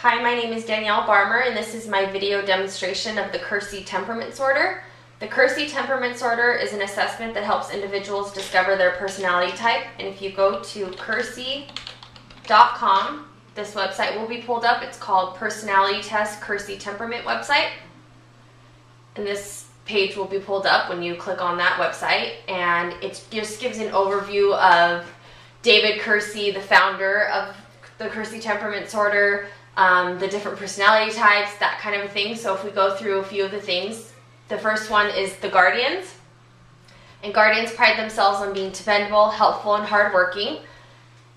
Hi, my name is Danielle Barmer, and this is my video demonstration of the Keirsey temperament sorter. The Keirsey temperament sorter is an assessment that helps individuals discover their personality type. And if you go to Keirsey.com, this website will be pulled up. It's called Personality Test Keirsey Temperament website. And this page will be pulled up when you click on that website. And it just gives an overview of David Keirsey, the founder of the Keirsey temperament sorter, the different personality types, that kind of thing. So if we go through a few of the things, the first one is the Guardians. And Guardians pride themselves on being dependable, helpful, and hardworking.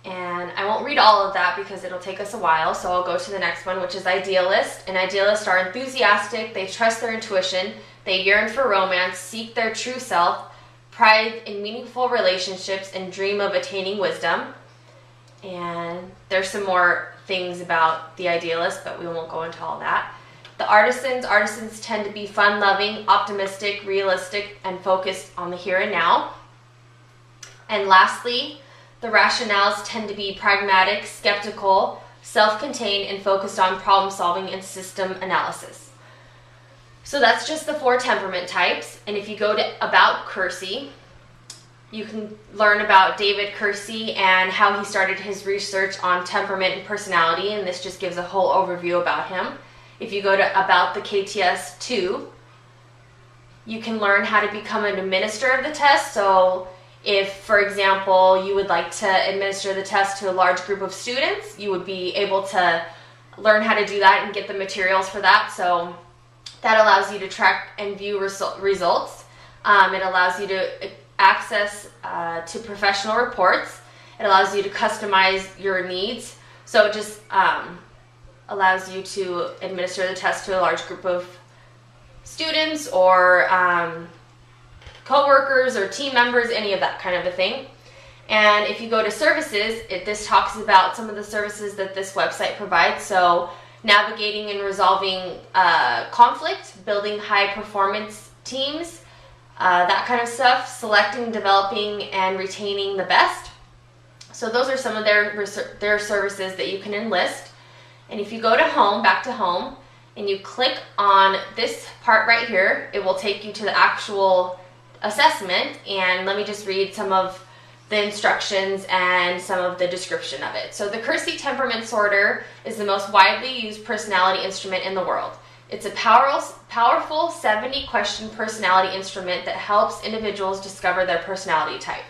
And I won't read all of that because it'll take us a while, so I'll go to the next one, which is Idealists. And Idealists are enthusiastic, they trust their intuition, they yearn for romance, seek their true self, pride in meaningful relationships, and dream of attaining wisdom. And there's some more things about the Idealists, but we won't go into all that. The Artisans tend to be fun-loving, optimistic, realistic, and focused on the here and now. And lastly, the Rationales tend to be pragmatic, skeptical, self-contained, and focused on problem-solving and system analysis. So that's just the 4 temperament types. And if you go to About Keirsey, you can learn about David Keirsey and how he started his research on temperament and personality, and this just gives a whole overview about him. If you go to About the KTS2, you can learn how to become an administrator of the test. So if, for example, you would like to administer the test to a large group of students, you would be able to learn how to do that and get the materials for that. So that allows you to track and view results. It allows you to access to professional reports. It allows you to customize your needs. So it just allows you to administer the test to a large group of students or co-workers or team members, any of that kind of a thing. And if you go to services, this talks about some of the services that this website provides. So navigating and resolving conflict, building high performance teams, that kind of stuff, selecting, developing, and retaining the best. So those are some of their services that you can enlist. And if you go to home, back to home, and you click on this part right here, it will take you to the actual assessment. And let me just read some of the instructions and some of the description of it. So the Keirsey temperament sorter is the most widely used personality instrument in the world. It's a powerful 70-question personality instrument that helps individuals discover their personality type.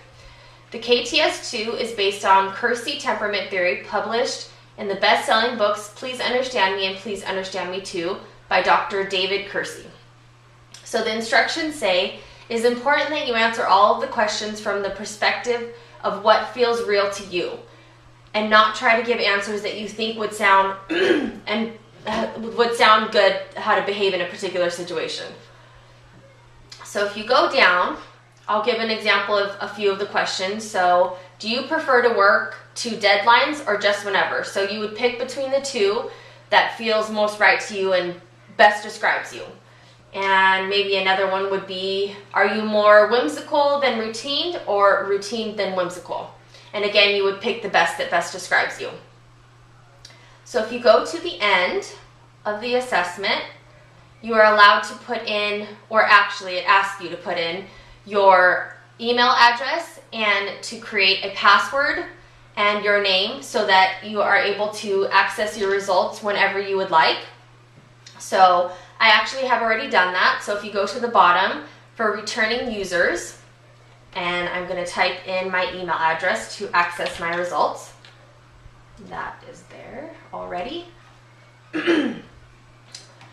The KTS2 is based on Keirsey temperament theory, published in the best-selling books Please Understand Me and Please Understand Me Too by Dr. David Keirsey. So the instructions say, it is important that you answer all of the questions from the perspective of what feels real to you, and not try to give answers that you think would sound good how to behave in a particular situation. So if you go down, I'll give an example of a few of the questions. So do you prefer to work to deadlines or just whenever? So you would pick between the two that feels most right to you and best describes you. And maybe another one would be, are you more whimsical than routine or routine than whimsical? And again, you would pick the best that best describes you. So if you go to the end of the assessment, you are allowed to put in, or actually it asks you to put in, your email address and to create a password and your name so that you are able to access your results whenever you would like. So I actually have already done that. So if you go to the bottom for returning users, and I'm going to type in my email address to access my results. That is there already.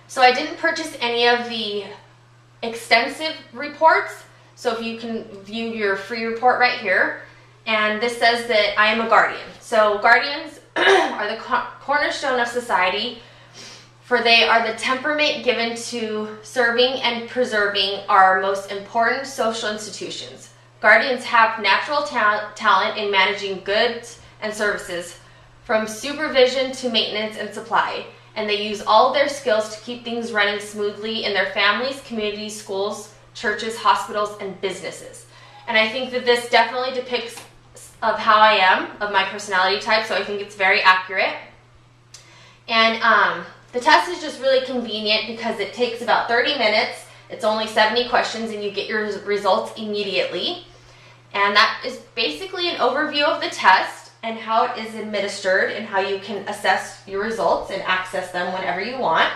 So I didn't purchase any of the extensive reports. So if you can view your free report right here, and this says that I am a guardian. So guardians are the cornerstone of society, for they are the temperament given to serving and preserving our most important social institutions. Guardians have natural talent in managing goods and services, from supervision to maintenance and supply, and they use all of their skills to keep things running smoothly in their families, communities, schools, churches, hospitals, and businesses. And I think that this definitely depicts of how I am, of my personality type, so I think it's very accurate. And the test is just really convenient because it takes about 30 minutes. It's only 70 questions and you get your results immediately. And that is basically an overview of the test and how it is administered and how you can assess your results and access them whenever you want.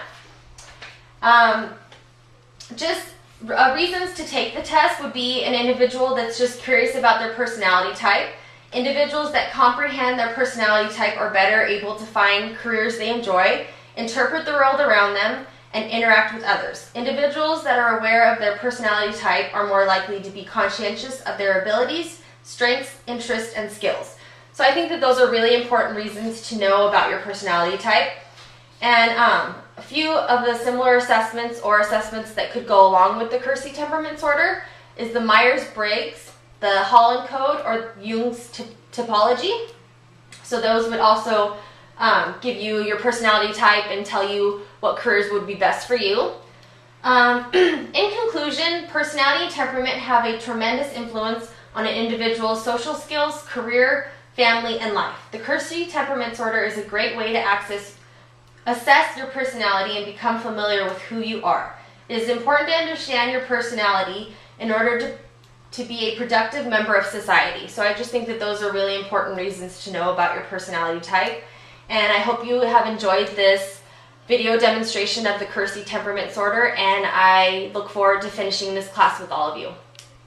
Reasons to take the test would be an individual that's just curious about their personality type, individuals that comprehend their personality type are better able to find careers they enjoy, interpret the world around them, and interact with others. Individuals that are aware of their personality type are more likely to be conscientious of their abilities, strengths, interests, and skills. So I think that those are really important reasons to know about your personality type. And a few of the similar assessments or assessments that could go along with the Keirsey temperament disorder is the Myers-Briggs, the Holland Code, or Jung's typology. So those would also give you your personality type and tell you what careers would be best for you. In conclusion, personality and temperament have a tremendous influence on an individual's social skills, career, family, and life. The Keirsey temperament disorder is a great way to assess your personality and become familiar with who you are. It is important to understand your personality in order to be a productive member of society. So I just think that those are really important reasons to know about your personality type. And I hope you have enjoyed this video demonstration of the Keirsey temperament disorder, and I look forward to finishing this class with all of you.